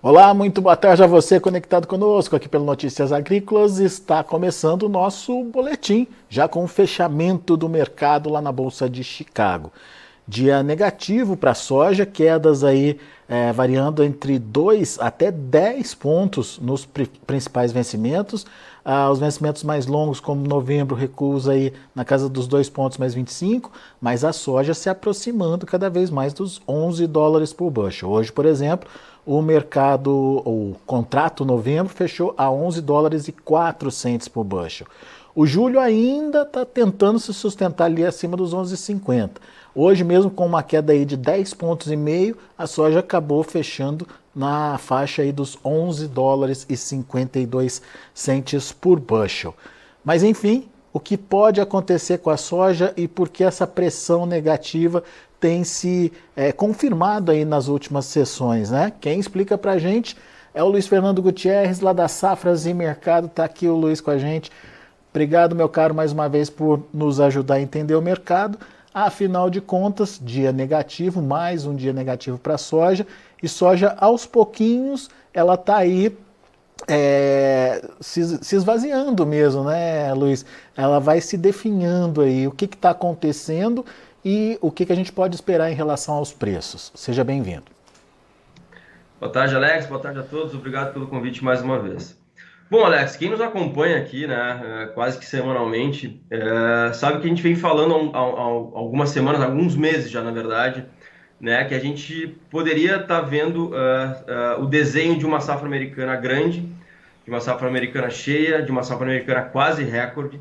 Olá, muito boa tarde a você conectado conosco aqui pelo Notícias Agrícolas. Está começando o nosso boletim, já com o fechamento do mercado lá na Bolsa de Chicago. Dia negativo para a soja, quedas aí variando entre 2 até 10 pontos nos principais vencimentos. Os vencimentos mais longos, como novembro, recusa aí na casa dos 2 pontos mais 25, mas a soja se aproximando cada vez mais dos 11 dólares por bushel. Hoje, por exemplo, o mercado, o contrato novembro fechou a 11 dólares e 4 centes por bushel. O julho ainda está tentando se sustentar ali acima dos 11,50. Hoje mesmo com uma queda aí de 10 pontos e meio, a soja acabou fechando na faixa aí dos 11 dólares e 52 centes por bushel. Mas enfim, o que pode acontecer com a soja e por que essa pressão negativa tem se confirmado aí nas últimas sessões, né? Quem explica pra gente é o Luiz Fernando Gutierrez, lá da Safras e Mercado. Tá aqui o Luiz com a gente. Obrigado, meu caro, mais uma vez por nos ajudar a entender o mercado. Afinal de contas, dia negativo, mais um dia negativo para a soja. E soja, aos pouquinhos, ela está aí se esvaziando mesmo, né, Luiz? Ela vai se definhando aí. O que está acontecendo e o que a gente pode esperar em relação aos preços. Seja bem-vindo. Boa tarde, Alex. Boa tarde a todos. Obrigado pelo convite mais uma vez. Bom, Alex, quem nos acompanha aqui, né, quase que semanalmente, sabe que a gente vem falando há algumas semanas, alguns meses já, na verdade, né, que a gente poderia estar vendo o desenho de uma safra americana grande, de uma safra americana cheia, de uma safra americana quase recorde,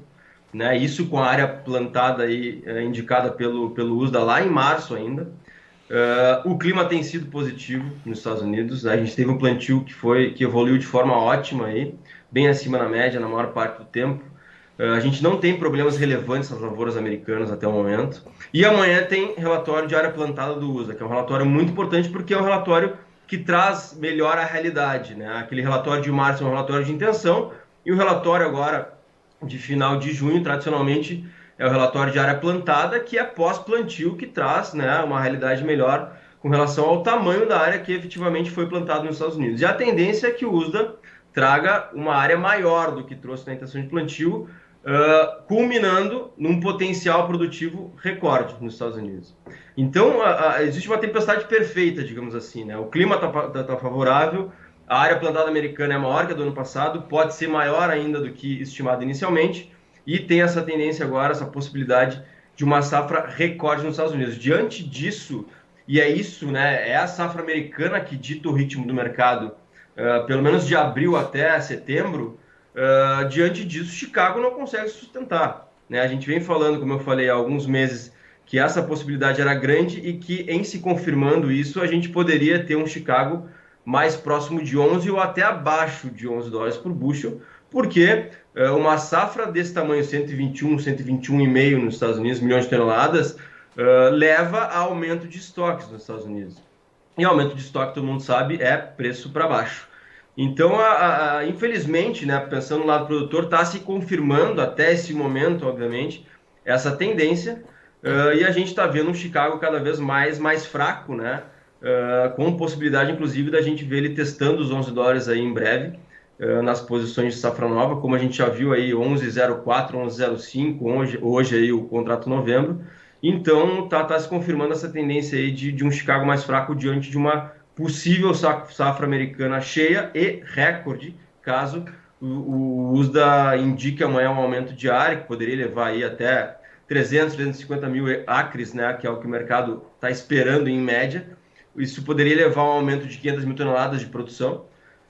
né, isso com a área plantada aí, indicada pelo USDA lá em março ainda. O clima tem sido positivo nos Estados Unidos. A gente teve um plantio que evoluiu de forma ótima aí, bem acima da média na maior parte do tempo. A gente não tem problemas relevantes nas lavouras americanas até o momento. E amanhã tem relatório de área plantada do USA, que é um relatório muito importante porque é um relatório que traz melhor a realidade, né? Aquele relatório de março é um relatório de intenção e o relatório agora de final de junho, tradicionalmente, é o relatório de área plantada, que é pós-plantio, que traz, né, uma realidade melhor com relação ao tamanho da área que efetivamente foi plantada nos Estados Unidos. E a tendência é que o USDA traga uma área maior do que trouxe na intenção de plantio, culminando num potencial produtivo recorde nos Estados Unidos. Então, existe uma tempestade perfeita, digamos assim, né? O clima está favorável, a área plantada americana é maior que a do ano passado, pode ser maior ainda do que estimado inicialmente, e tem essa tendência agora, essa possibilidade de uma safra recorde nos Estados Unidos. Diante disso, e é isso, né? É a safra americana que dita o ritmo do mercado, pelo menos de abril até setembro. Diante disso, Chicago não consegue sustentar, né? A gente vem falando, como eu falei, há alguns meses, que essa possibilidade era grande e que, em se confirmando isso, a gente poderia ter um Chicago mais próximo de 11 ou até abaixo de 11 dólares por bushel, porque uma safra desse tamanho, 121,5 nos Estados Unidos, milhões de toneladas, leva a aumento de estoques nos Estados Unidos. E aumento de estoque, todo mundo sabe, é preço para baixo. Então, infelizmente, né, pensando no lado produtor, está se confirmando até esse momento, obviamente, essa tendência, e a gente está vendo um Chicago cada vez mais fraco, né, com possibilidade, inclusive, da gente ver ele testando os 11 dólares aí em breve, nas posições de safra nova, como a gente já viu aí 11,04, 11,05, hoje aí o contrato novembro. Então, tá se confirmando essa tendência aí de um Chicago mais fraco diante de uma possível safra americana cheia e recorde, caso o USDA indique amanhã um aumento de área, que poderia levar aí até 300, 350 mil acres, né, que é o que o mercado está esperando em média. Isso poderia levar a um aumento de 500 mil toneladas de produção,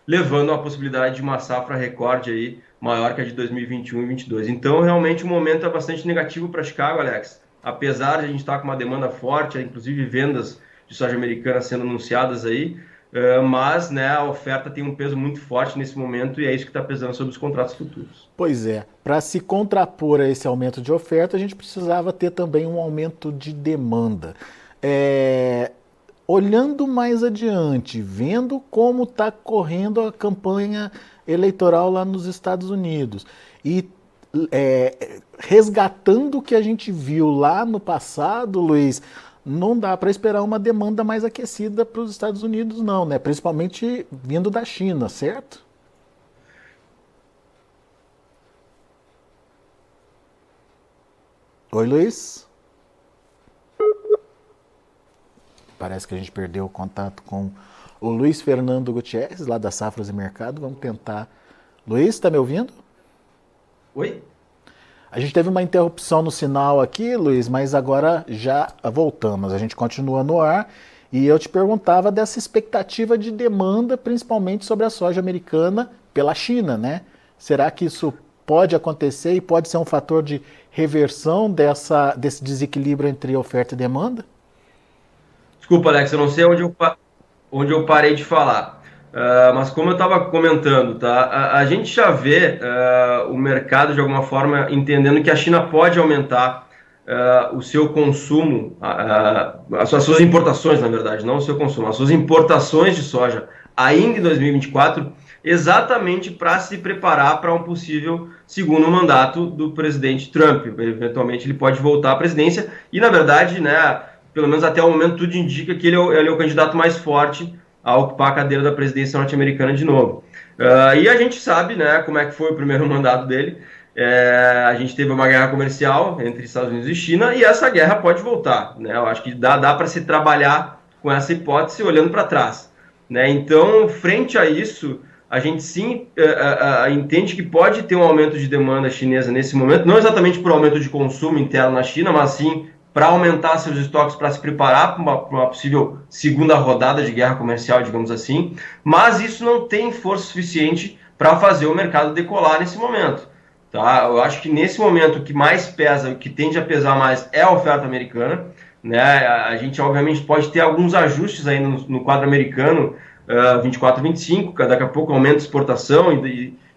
levando a possibilidade de uma safra recorde aí maior que a de 2021 e 2022. Então, realmente, o momento é bastante negativo para Chicago, Alex. Apesar de a gente estar com uma demanda forte, inclusive vendas de soja americana sendo anunciadas aí, mas, né, a oferta tem um peso muito forte nesse momento e é isso que está pesando sobre os contratos futuros. Pois é, para se contrapor a esse aumento de oferta, a gente precisava ter também um aumento de demanda. É, Olhando mais adiante, vendo como está correndo a campanha eleitoral lá nos Estados Unidos e resgatando o que a gente viu lá no passado, Luiz, não dá para esperar uma demanda mais aquecida para os Estados Unidos, não, né? Principalmente vindo da China, certo? Oi, Luiz. Parece que a gente perdeu o contato com o Luiz Fernando Gutierrez, lá da Safras e Mercado. Vamos tentar. Luiz, está me ouvindo? Oi? A gente teve uma interrupção no sinal aqui, Luiz, mas agora já voltamos. A gente continua no ar e eu te perguntava dessa expectativa de demanda, principalmente sobre a soja americana pela China, né? Será que isso pode acontecer e pode ser um fator de reversão desse desequilíbrio entre oferta e demanda? Desculpa, Alex, eu não sei onde eu parei de falar. Mas como eu estava comentando, tá? A gente já vê o mercado de alguma forma entendendo que a China pode aumentar o seu consumo, as suas importações, na verdade, não o seu consumo, as suas importações de soja ainda em 2024, exatamente para se preparar para um possível segundo mandato do presidente Trump. Eventualmente ele pode voltar à presidência e, na verdade, né, pelo menos até o momento, tudo indica que ele é o candidato mais forte a ocupar a cadeira da presidência norte-americana de novo. E a gente sabe, né, como é que foi o primeiro mandato dele. A gente teve uma guerra comercial entre Estados Unidos e China e essa guerra pode voltar, né? Eu acho que dá para se trabalhar com essa hipótese olhando para trás, né? Então, frente a isso, a gente sim entende que pode ter um aumento de demanda chinesa nesse momento, não exatamente por aumento de consumo interno na China, mas sim para aumentar seus estoques, para se preparar para uma possível segunda rodada de guerra comercial, digamos assim, mas isso não tem força suficiente para fazer o mercado decolar nesse momento. Tá? Eu acho que nesse momento o que mais pesa, o que tende a pesar mais é a oferta americana, né? A gente obviamente pode ter alguns ajustes ainda no quadro americano, 24, 25, daqui a pouco aumenta a exportação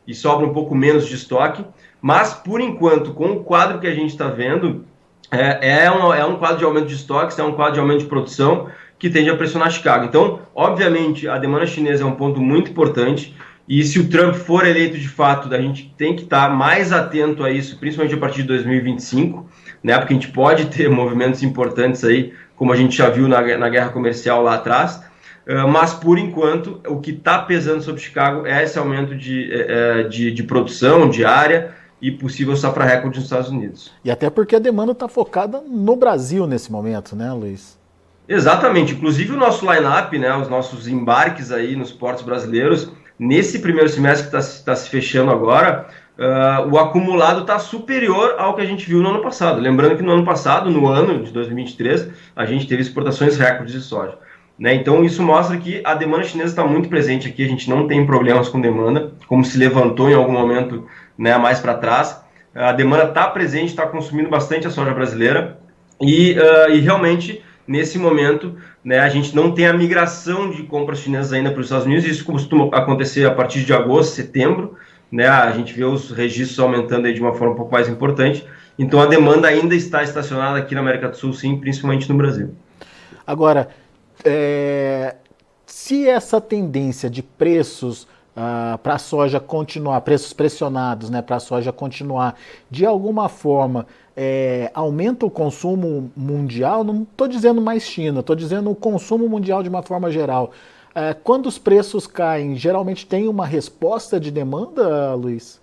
e sobra um pouco menos de estoque, mas por enquanto, com o quadro que a gente está vendo, é um quadro de aumento de estoques, é um quadro de aumento de produção que tende a pressionar Chicago. Então, obviamente, a demanda chinesa é um ponto muito importante e se o Trump for eleito de fato, a gente tem que estar mais atento a isso, principalmente a partir de 2025, né, porque a gente pode ter movimentos importantes aí, como a gente já viu na guerra comercial lá atrás, mas por enquanto o que está pesando sobre Chicago é esse aumento de produção diária, e possível safra recorde nos Estados Unidos. E até porque a demanda está focada no Brasil nesse momento, né, Luiz? Exatamente. Inclusive o nosso line-up, né, os nossos embarques aí nos portos brasileiros, nesse primeiro semestre que está se fechando agora, o acumulado está superior ao que a gente viu no ano passado. Lembrando que no ano passado, no ano de 2023, a gente teve exportações recordes de soja. Né? Então isso mostra que a demanda chinesa está muito presente aqui, a gente não tem problemas com demanda, como se levantou em algum momento, né, mais para trás. A demanda está presente, está consumindo bastante a soja brasileira e realmente nesse momento, né, a gente não tem a migração de compras chinesas ainda para os Estados Unidos, isso costuma acontecer a partir de agosto, setembro, né, a gente vê os registros aumentando aí de uma forma um pouco mais importante, então a demanda ainda está estacionada aqui na América do Sul, sim, principalmente no Brasil. Agora, se essa tendência de preços para a soja continuar, preços pressionados, né, para a soja continuar, de alguma forma aumenta o consumo mundial, não estou dizendo mais China, estou dizendo o consumo mundial de uma forma geral. Quando os preços caem, geralmente tem uma resposta de demanda, Luiz?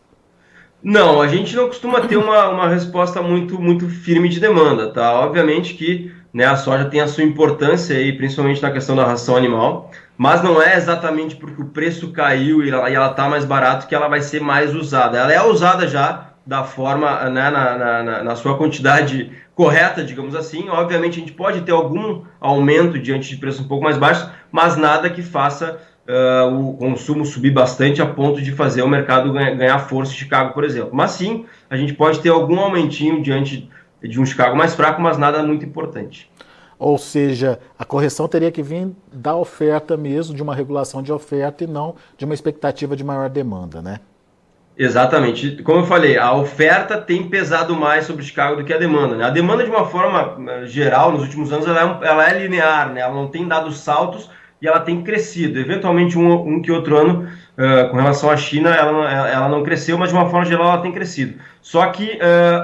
Não, a gente não costuma ter uma resposta muito firme de demanda, tá? Obviamente que, né, a soja tem a sua importância aí, principalmente na questão da ração animal, mas não é exatamente porque o preço caiu e ela está mais barato que ela vai ser mais usada. Ela é usada já da forma, né, na sua quantidade correta, digamos assim. Obviamente a gente pode ter algum aumento diante de preços um pouco mais baixos, mas nada que faça o consumo subir bastante a ponto de fazer o mercado ganhar força em Chicago, por exemplo. Mas sim, a gente pode ter algum aumentinho diante de um Chicago mais fraco, mas nada muito importante. Ou seja, a correção teria que vir da oferta mesmo, de uma regulação de oferta e não de uma expectativa de maior demanda, né? Exatamente. Como eu falei, a oferta tem pesado mais sobre Chicago do que a demanda, né? A demanda, de uma forma geral, nos últimos anos, ela é linear, né? Ela não tem dado saltos e ela tem crescido. Eventualmente, um que outro ano, com relação à China, ela não cresceu, mas de uma forma geral ela tem crescido. Só que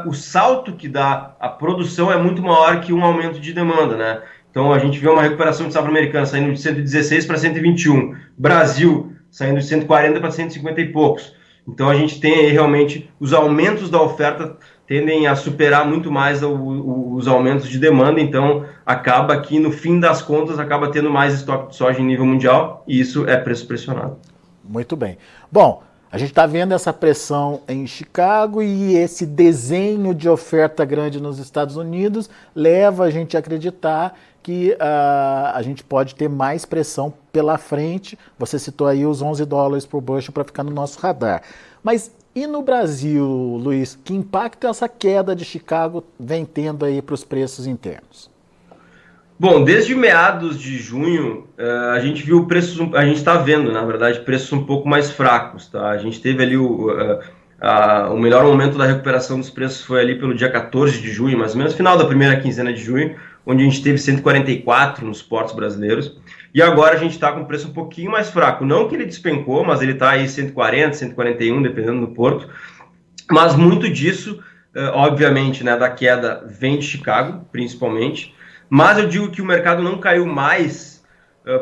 o salto que dá a produção é muito maior que um aumento de demanda, né? Então a gente vê uma recuperação de safra americana saindo de 116 para 121, Brasil saindo de 140 para 150 e poucos. Então a gente tem aí realmente os aumentos da oferta tendem a superar muito mais os aumentos de demanda, então acaba que no fim das contas acaba tendo mais estoque de soja em nível mundial e isso é preço pressionado. Muito bem. Bom, a gente está vendo essa pressão em Chicago e esse desenho de oferta grande nos Estados Unidos leva a gente a acreditar que a gente pode ter mais pressão pela frente. Você citou aí os $11 por bushel para ficar no nosso radar. Mas e no Brasil, Luiz, que impacto essa queda de Chicago vem tendo aí para os preços internos? Bom, desde meados de junho, a gente viu preços, a gente está vendo, na verdade, preços um pouco mais fracos, tá? A gente teve ali o melhor momento da recuperação dos preços foi ali pelo dia 14 de junho, mais ou menos, final da primeira quinzena de junho, onde a gente teve 144 nos portos brasileiros, e agora a gente está com um preço um pouquinho mais fraco. Não que ele despencou, mas ele está aí 140, 141, dependendo do porto, mas muito disso, obviamente, né, da queda vem de Chicago, principalmente. Mas eu digo que o mercado não caiu mais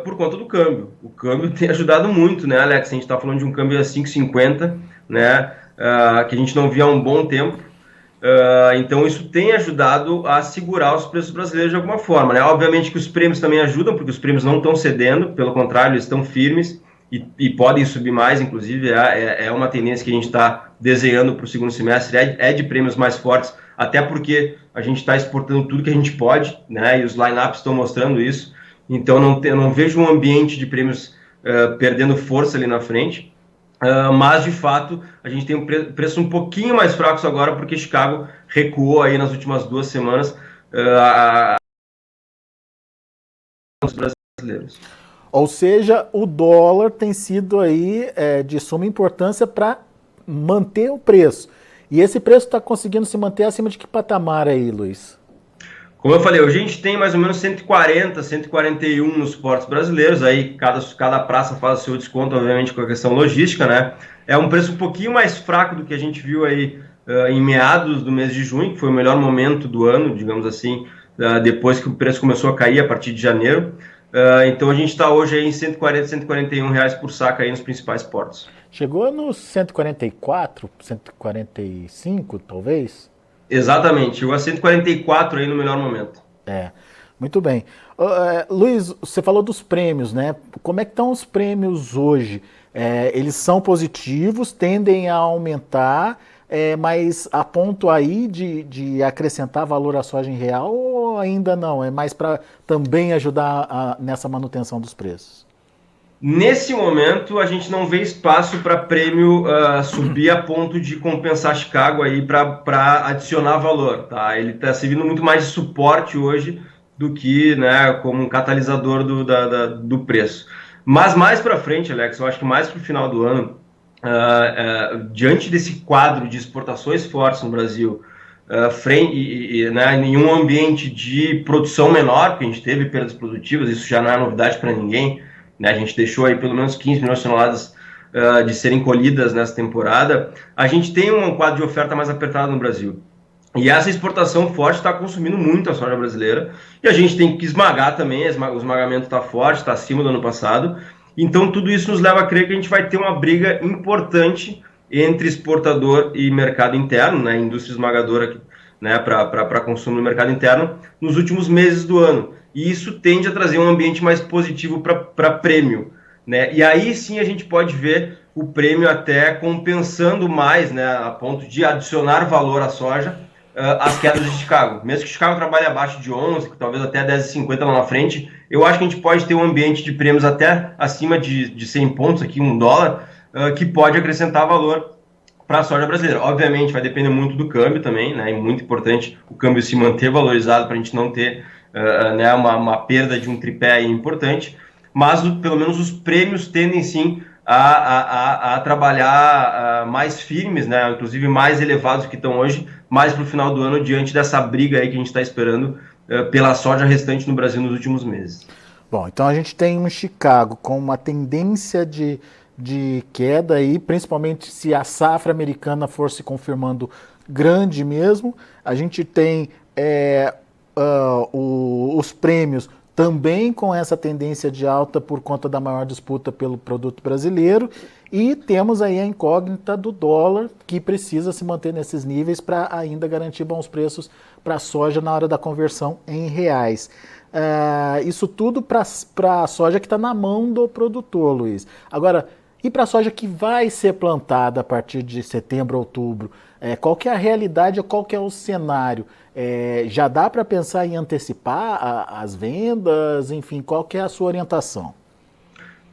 por conta do câmbio. O câmbio tem ajudado muito, né, Alex? A gente está falando de um câmbio a 5,50, né, que a gente não via há um bom tempo. Então isso tem ajudado a segurar os preços brasileiros de alguma forma, né? Obviamente que os prêmios também ajudam, porque os prêmios não estão cedendo, pelo contrário, eles estão firmes e podem subir mais, inclusive é uma tendência que a gente está desenhando para o segundo semestre, é de prêmios mais fortes, até porque a gente está exportando tudo que a gente pode, né? E os lineups estão mostrando isso. Então não vejo um ambiente de prêmios perdendo força ali na frente. Mas, de fato, a gente tem um preço um pouquinho mais fracos agora, porque Chicago recuou aí nas últimas 2 semanas os brasileiros. Ou seja, o dólar tem sido aí de suma importância para manter o preço. E esse preço está conseguindo se manter acima de que patamar aí, Luiz? Como eu falei, hoje a gente tem mais ou menos 140, 141 nos portos brasileiros, aí cada praça faz o seu desconto, obviamente, com a questão logística, né? É um preço um pouquinho mais fraco do que a gente viu aí em meados do mês de junho, que foi o melhor momento do ano, digamos assim, depois que o preço começou a cair a partir de janeiro. Então a gente está hoje aí em 140, 141 reais por saca aí nos principais portos. Chegou nos 144, 145, talvez? Exatamente, chegou a 144 aí no melhor momento. Muito bem. Luiz, você falou dos prêmios, né? Como é que estão os prêmios hoje? Eles são positivos, tendem a aumentar, mas a ponto aí de acrescentar valor à soja em real ou ainda não? É mais para também ajudar nessa manutenção dos preços? Nesse momento, a gente não vê espaço para prêmio subir a ponto de compensar Chicago aí para adicionar valor, tá? Ele está servindo muito mais de suporte hoje do que, né, como um catalisador do preço. Mas mais para frente, Alex, eu acho que mais para o final do ano, diante desse quadro de exportações fortes no Brasil, né, em um ambiente de produção menor, porque a gente teve perdas produtivas, isso já não é novidade para ninguém, né? A gente deixou aí pelo menos 15 milhões de toneladas de serem colhidas nessa temporada. A gente tem um quadro de oferta mais apertado no Brasil. E essa exportação forte está consumindo muito a soja brasileira. E a gente tem que esmagar também, o esmagamento está forte, está acima do ano passado. Então tudo isso nos leva a crer que a gente vai ter uma briga importante entre exportador e mercado interno, né? Indústria esmagadora, né, para consumo no mercado interno, nos últimos meses do ano. E isso tende a trazer um ambiente mais positivo para prêmio, né? E aí sim a gente pode ver o prêmio até compensando mais, né, a ponto de adicionar valor à soja, as quedas de Chicago. Mesmo que Chicago trabalhe abaixo de 11, talvez até 10,50 lá na frente, eu acho que a gente pode ter um ambiente de prêmios até acima de 100 pontos, aqui $1, que pode acrescentar valor para a soja brasileira. Obviamente vai depender muito do câmbio também, né? É muito importante o câmbio se manter valorizado para a gente não ter né, uma perda de um tripé importante, mas pelo menos os prêmios tendem sim a trabalhar mais firmes, né? Inclusive mais elevados que estão hoje, mais para o final do ano, diante dessa briga aí que a gente está esperando pela soja restante no Brasil nos últimos meses. Bom, então a gente tem um Chicago com uma tendência de queda aí, principalmente se a safra americana for se confirmando grande mesmo. A gente tem os prêmios também com essa tendência de alta por conta da maior disputa pelo produto brasileiro, e temos aí a incógnita do dólar, que precisa se manter nesses níveis para ainda garantir bons preços para a soja na hora da conversão em reais. Isso tudo para a soja que está na mão do produtor, Luiz. Agora, e para a soja que vai ser plantada a partir de setembro, outubro, qual que é a realidade, qual que é o cenário? Já dá para pensar em antecipar as vendas? Enfim, qual que é a sua orientação?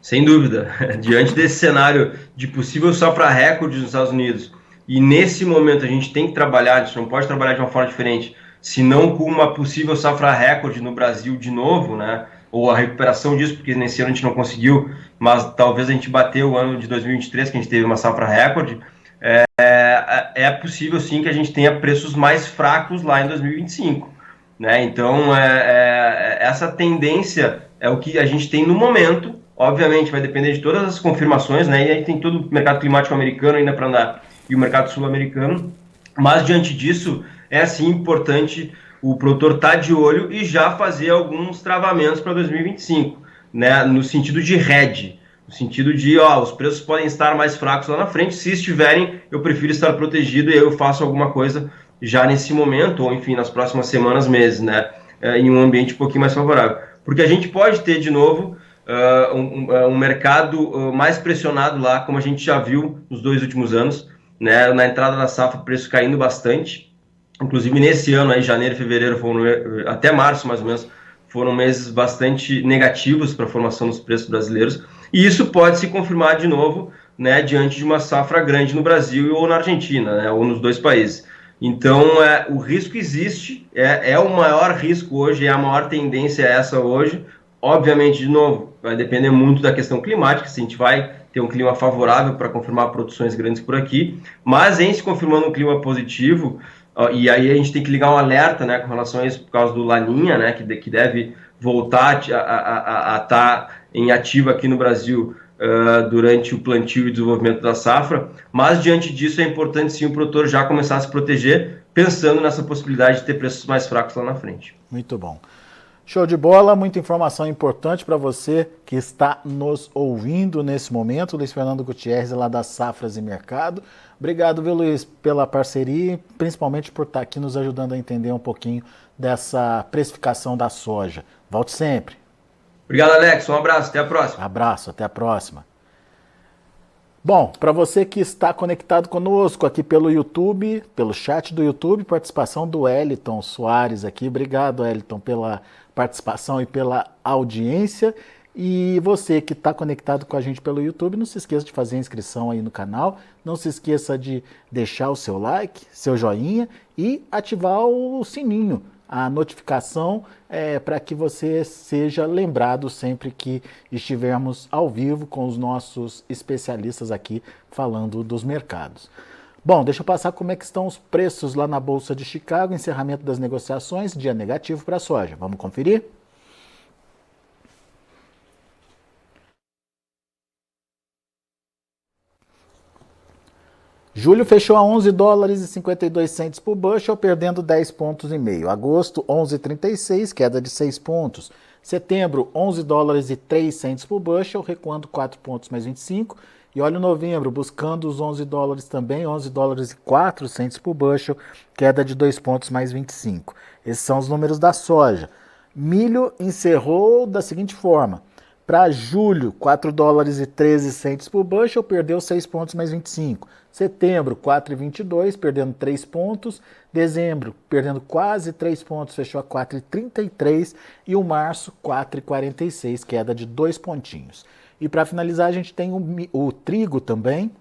Sem dúvida. Diante desse cenário de possível safra recorde nos Estados Unidos, e nesse momento a gente tem que trabalhar, a gente não pode trabalhar de uma forma diferente, senão com uma possível safra recorde no Brasil de novo, né? Ou a recuperação disso, porque nesse ano a gente não conseguiu, mas talvez a gente bateu o ano de 2023, que a gente teve uma safra recorde. É possível sim que a gente tenha preços mais fracos lá em 2025, né? Então essa tendência é o que a gente tem no momento. Obviamente vai depender de todas as confirmações, né? E aí tem todo o mercado climático americano ainda para andar e o mercado sul-americano, mas diante disso é sim importante o produtor estar de olho e já fazer alguns travamentos para 2025, né? No sentido de hedge. No sentido de, os preços podem estar mais fracos lá na frente. Se estiverem, eu prefiro estar protegido e eu faço alguma coisa já nesse momento, ou enfim, nas próximas semanas, meses, né? Em um ambiente um pouquinho mais favorável. Porque a gente pode ter, de novo, um mercado mais pressionado lá, como a gente já viu nos 2 últimos anos, né? Na entrada da safra, o preço caindo bastante. Inclusive, nesse ano, aí, janeiro e fevereiro, até março, mais ou menos, foram meses bastante negativos para a formação dos preços brasileiros. E isso pode se confirmar de novo, né, diante de uma safra grande no Brasil ou na Argentina, né, ou nos 2 países. Então, o risco existe, é o maior risco hoje, é a maior tendência essa hoje. Obviamente, de novo, vai depender muito da questão climática, se a gente vai ter um clima favorável para confirmar produções grandes por aqui, mas em se confirmando um clima positivo, e aí a gente tem que ligar um alerta, né, com relação a isso por causa do Laninha, né, que deve voltar a estar em ativa aqui no Brasil durante o plantio e desenvolvimento da safra, mas diante disso é importante sim o produtor já começar a se proteger, pensando nessa possibilidade de ter preços mais fracos lá na frente. Muito bom. Show de bola, muita informação importante para você que está nos ouvindo nesse momento. Luiz Fernando Gutierrez, lá das Safras e Mercado. Obrigado, viu, Luiz, pela parceria e principalmente por estar aqui nos ajudando a entender um pouquinho dessa precificação da soja. Volte sempre. Obrigado, Alex. Um abraço. Até a próxima. Abraço, até a próxima. Bom, para você que está conectado conosco aqui pelo YouTube, pelo chat do YouTube, participação do Eliton Soares aqui. Obrigado, Eliton, pela participação e pela audiência. E você que está conectado com a gente pelo YouTube, não se esqueça de fazer a inscrição aí no canal, não se esqueça de deixar o seu like, seu joinha e ativar o sininho, a notificação para que você seja lembrado sempre que estivermos ao vivo com os nossos especialistas aqui falando dos mercados. Bom, deixa eu passar como é que estão os preços lá na Bolsa de Chicago, encerramento das negociações, dia negativo para a soja. Vamos conferir? Julho fechou a 11 dólares e 52 centes por bushel, perdendo 10 pontos e meio. Agosto, 11,36, queda de 6 pontos. Setembro, 11 dólares e 3 centes por bushel, recuando 4 pontos mais 25. E olha o novembro, buscando os 11 dólares também, 11 dólares e 4 centes por bushel, queda de 2 pontos mais 25. Esses são os números da soja. Milho encerrou da seguinte forma. Para julho, 4 dólares e 13 centes por bushel, perdeu 6 pontos mais 25. Setembro, 4,22, perdendo 3 pontos. Dezembro, perdendo quase 3 pontos, fechou a 4,33. E o março, 4,46, queda de 2 pontinhos. E para finalizar, a gente tem o trigo também.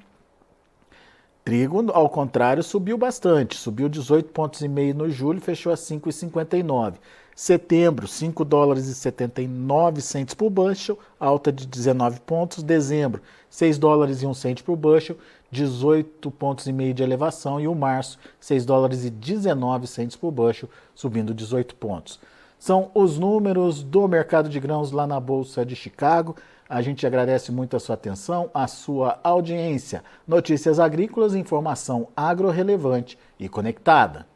Trigo, ao contrário, subiu bastante. Subiu 18 pontos e meio no julho, fechou a 5,59. Setembro, 5 dólares e 79 centes por bushel, alta de 19 pontos. Dezembro, 6 dólares e 1 cento por bushel, 18 pontos e meio de elevação. E o março, 6 dólares e 19 centes por bushel, subindo 18 pontos. São os números do mercado de grãos lá na Bolsa de Chicago. A gente agradece muito a sua atenção, a sua audiência. Notícias agrícolas, informação agro relevante e conectada.